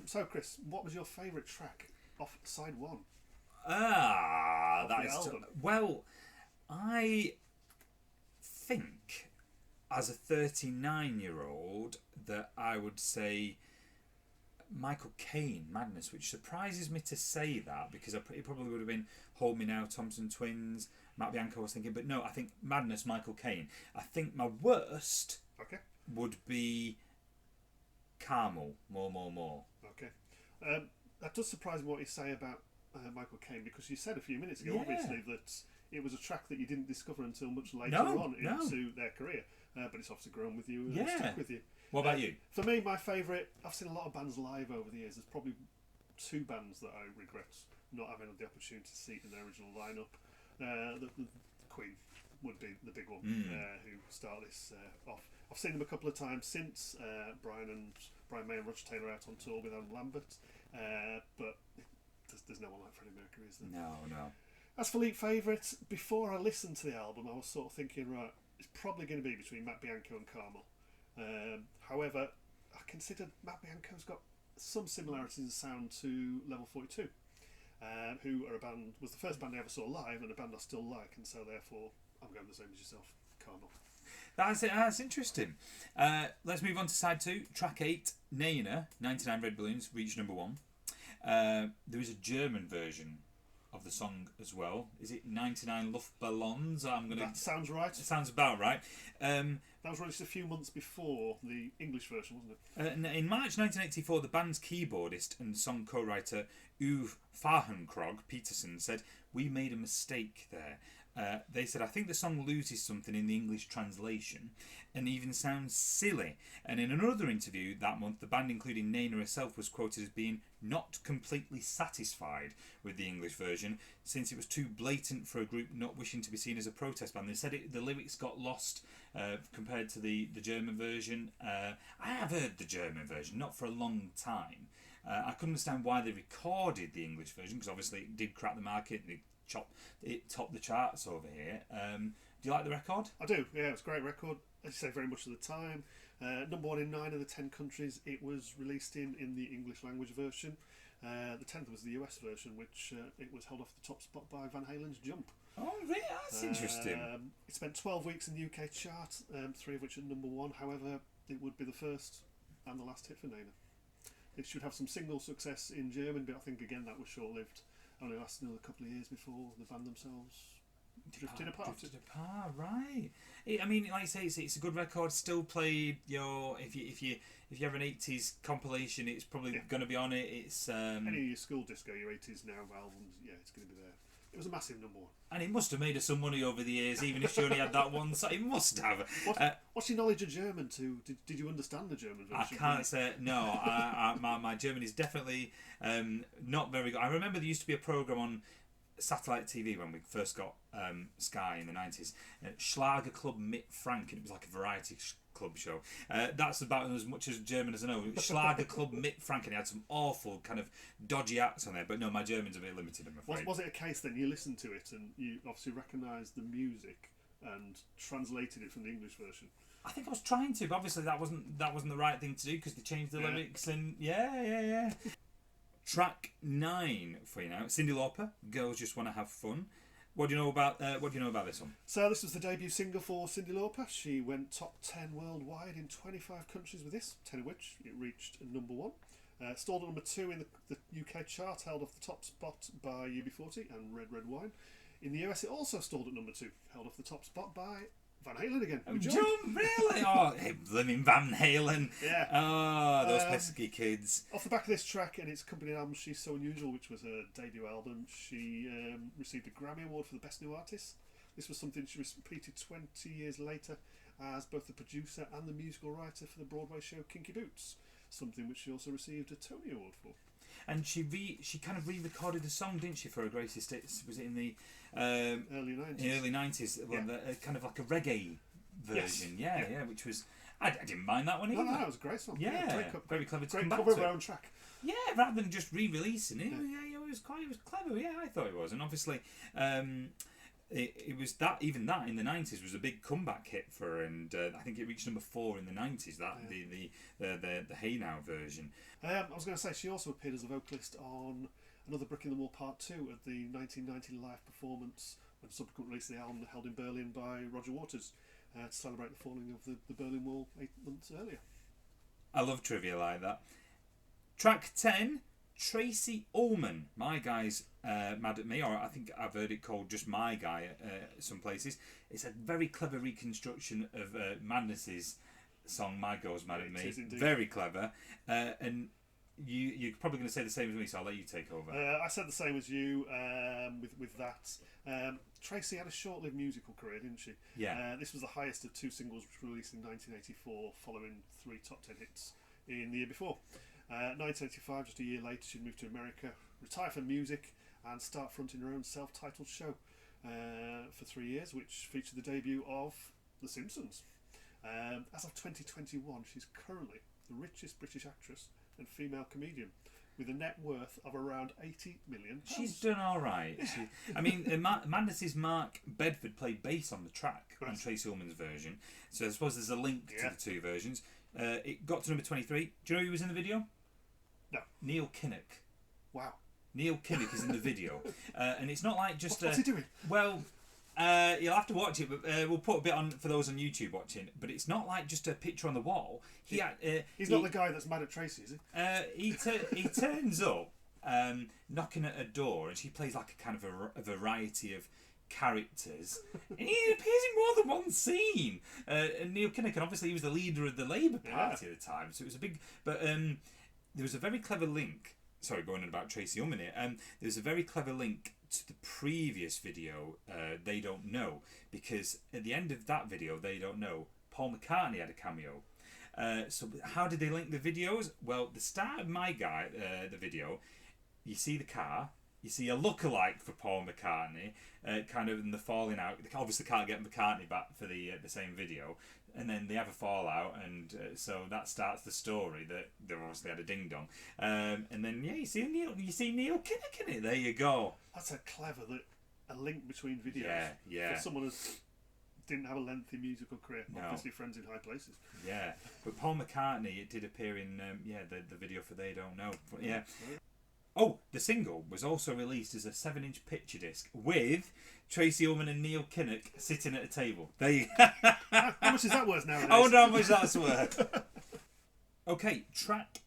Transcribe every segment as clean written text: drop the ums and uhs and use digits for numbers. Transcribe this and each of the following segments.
So, Chris, what was your favourite track off side one? That is album? Well, I think as a 39-year-old that I would say Michael Caine, Madness, which surprises me to say that because it probably would have been Hold Me Now, Thompson Twins, Matt Bianco I was thinking, but no, I think Madness, Michael Caine. I think my worst would be Carmel, More. Okay. That does surprise me what you say about Michael Caine, because you said a few minutes ago, Yeah. obviously, that it was a track that you didn't discover until much later on into their career. But it's obviously grown with you and stuck with you. What about you? For me, my favourite, I've seen a lot of bands live over the years. There's probably two bands that I regret not having the opportunity to see in their original lineup. The Queen would be the big one who start this off. I've seen them a couple of times since. Brian May and Roger Taylor out on tour with Adam Lambert, but there's no one like Freddie Mercury, is there? No. As for lead favourites, before I listened to the album, I was sort of thinking, right, it's probably going to be between Matt Bianco and Carmel. However, I consider Matt Bianco's got some similarities in sound to Level 42, who was the first band I ever saw live and a band I still like, and so therefore I'm going the same as yourself, Carmel. That's interesting. Let's move on to side 2. Track 8, Nena, 99 Red Balloons, reached number 1. There is a German version of the song as well. Is it 99 Luftballons? That sounds right. It sounds about right. That was released a few months before the English version, wasn't it? In March 1984, the band's keyboardist and song co-writer Uwe Fahrenkrog Peterson said, "We made a mistake there." They said, "I think the song loses something in the English translation and even sounds silly." And in another interview that month, the band, including Nena herself, was quoted as being not completely satisfied with the English version since it was too blatant for a group not wishing to be seen as a protest band. They said the lyrics got lost compared to the German version. I have heard the German version, not for a long time. I couldn't understand why they recorded the English version, because obviously it did crack the market. It topped the charts over here. Do you like the record? I do, yeah, it's a great record. As you say, very much of the time. Number 1 in 9 of the 10 countries it was released in the English language version. The 10th was the US version, which it was held off the top spot by Van Halen's Jump. Oh, really? That's interesting. It spent 12 weeks in the UK chart, 3 of which at number 1. However, it would be the first and the last hit for Nena. It should have some single success in Germany, but I think again that was short-lived. Only lasted another couple of years before the band themselves drifted apart, right. I mean, like I say, it's a good record. Still played. If you have an 80s compilation, it's probably going to be on it. It's any of your school disco, your 80s now albums. Yeah, it's going to be there. It was a massive number 1, and it must have made us some money over the years, even if she only had that one. So it must have. What's your knowledge of German too? Did you understand the German version? I can't say no. My German is definitely not very good. I remember there used to be a program on satellite TV when we first got Sky in the 90s, Schlager Club mit Frank, and it was like a variety club show. That's about as much as German as I know. Schlager Club mit Frank, and he had some awful kind of dodgy acts on there, but no, my German's a bit limited, I'm afraid. Was it a case then you listened to it and you obviously recognised the music and translated it from the English version? I think I was trying to, but obviously that wasn't the right thing to do, because they changed the lyrics and yeah. Track 9 for you now, Cyndi Lauper, Girls Just Wanna Have Fun. What do you know about this one? So this was the debut single for Cyndi Lauper. She went top 10 worldwide in 25 countries with this, 10 of which it reached number 1. Stalled at number 2 in the UK chart, held off the top spot by UB40 and Red Red Wine. In the US it also stalled at number 2, held off the top spot by Van Halen again. Jump, really? Oh, blimmin' Van Halen. Yeah. Oh, those pesky kids. Off the back of this track and its accompanying album, She's So Unusual, which was her debut album, she received a Grammy Award for the Best New Artist. This was something she repeated 20 years later as both the producer and the musical writer for the Broadway show Kinky Boots, something which she also received a Tony Award for. And she kind of re-recorded the song, didn't she, for her greatest hits? Was it in the early 90s? Yeah. Kind of like a reggae version, yes. Yeah, which was I didn't mind that one either. No, it was a great song. Yeah, very clever to come back cover to of her own track. Yeah, rather than just re-releasing it. Yeah, it was clever. Yeah, I thought it was, and obviously. it was that, even that in the 90s was a big comeback hit for her, and I think it reached number 4 in the 90s. That the Hey Now version. I was going to say she also appeared as a vocalist on Another Brick in the Wall Part 2 at the 1990 live performance when subsequent release of the album held in Berlin by Roger Waters to celebrate the falling of the Berlin Wall 8 months earlier. I love trivia like that. Track 10, Tracy Ullman. My Guy's mad at me, or I think I've heard it called just My Guy at some places. It's a very clever reconstruction of Madness's song My Girl's Mad at Me. Very clever. And you're probably going to say the same as me, so I'll let you take over. I said the same as you with that. Tracy had a short-lived musical career, didn't she? Yeah. This was the highest of 2 singles, which were released in 1984, following 3 top 10 hits in the year before. 1985, just a year later, she moved to America, retire from music, and start fronting her own self-titled show for 3 years, which featured the debut of The Simpsons. As of 2021, she's currently the richest British actress and female comedian, with a net worth of around £80 million. She's done all right. I mean, Madness's Mark Bedford played bass on the track on Tracy Ullman's version, so I suppose there's a link to the 2 versions. It got to number 23. Do you know who was in the video? No. Neil Kinnock. Wow. Neil Kinnock is in the video, and it's not like just. What's he doing? Well, you'll have to watch it, but we'll put a bit on for those on YouTube watching. But it's not like just a picture on the wall. He's not the guy that's mad at Tracy, is he? He turns up knocking at a door, and she plays like a kind of a variety of characters, and he appears in more than one scene. And Neil Kinnock, and obviously he was the leader of the Labour Party at the time, so it was a big. But there was a very clever link. Sorry, going on about Tracy Ullman here. There was a very clever link to the previous video, They Don't Know, because at the end of that video, They Don't Know, Paul McCartney had a cameo. So how did they link the videos? Well, the start of My Guy, the video, you see the car, you see a lookalike for Paul McCartney, kind of in the falling out. They obviously can't get McCartney back for the same video, and then they have a fallout, and so that starts the story that they obviously had a ding dong, and then you see Neil Kinnock in it. There you go. That's a clever a link between videos. Yeah. For someone who didn't have a lengthy musical career, No. obviously friends in high places. Yeah, but Paul McCartney, it did appear in the video for They Don't Know. But, yeah. Oh, the single was also released as a 7-inch picture disc with Tracy Ullman and Neil Kinnock sitting at a table. There you How much is that worth nowadays? I wonder how much that's worth. Okay, track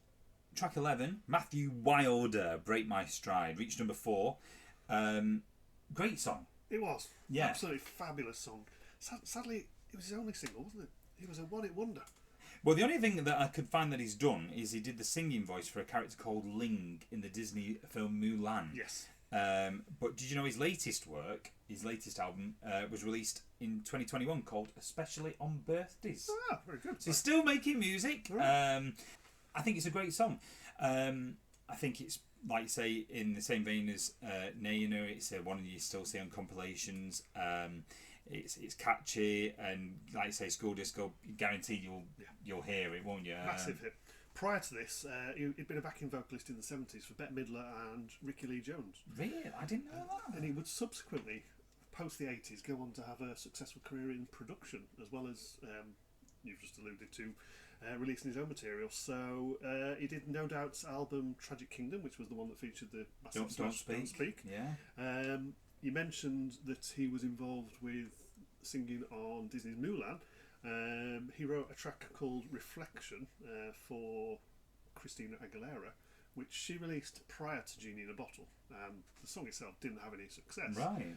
11, Matthew Wilder, Break My Stride, reached number 4. Great song. It was. Yeah. Absolutely fabulous song. Sadly, it was his only single, wasn't it? He was a one-hit wonder. Well, the only thing that I could find that he's done is he did the singing voice for a character called Ling in the Disney film Mulan. Yes. But did you know his latest work, his latest album, was released in 2021 called Especially on Birthdays. Ah, very good. So he's still making music. Right. I think it's a great song. I think it's, like you say, in the same vein as Naina. It's one you still see on compilations. It's catchy, and like you say, School Disco, guaranteed you'll hear it, won't you? Massive hit. Prior to this, he'd been a backing vocalist in the 70s for Bette Midler and Ricky Lee Jones. Really? I didn't know that. And he would subsequently, post the 80s, go on to have a successful career in production, as well as, you've just alluded to, releasing his own material. So he did No Doubt's album Tragic Kingdom, which was the one that featured the massive Don't Speak. Yeah. You mentioned that he was involved with singing on Disney's Mulan. He wrote a track called Reflection for Christina Aguilera, which she released prior to Genie in a Bottle. The song itself didn't have any success, Right.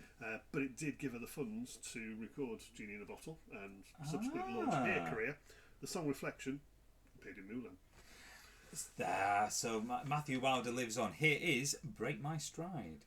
but it did give her the funds to record Genie in a Bottle and subsequently launch her career. The song Reflection appeared in Mulan. So Matthew Wilder lives on. Here is Break My Stride.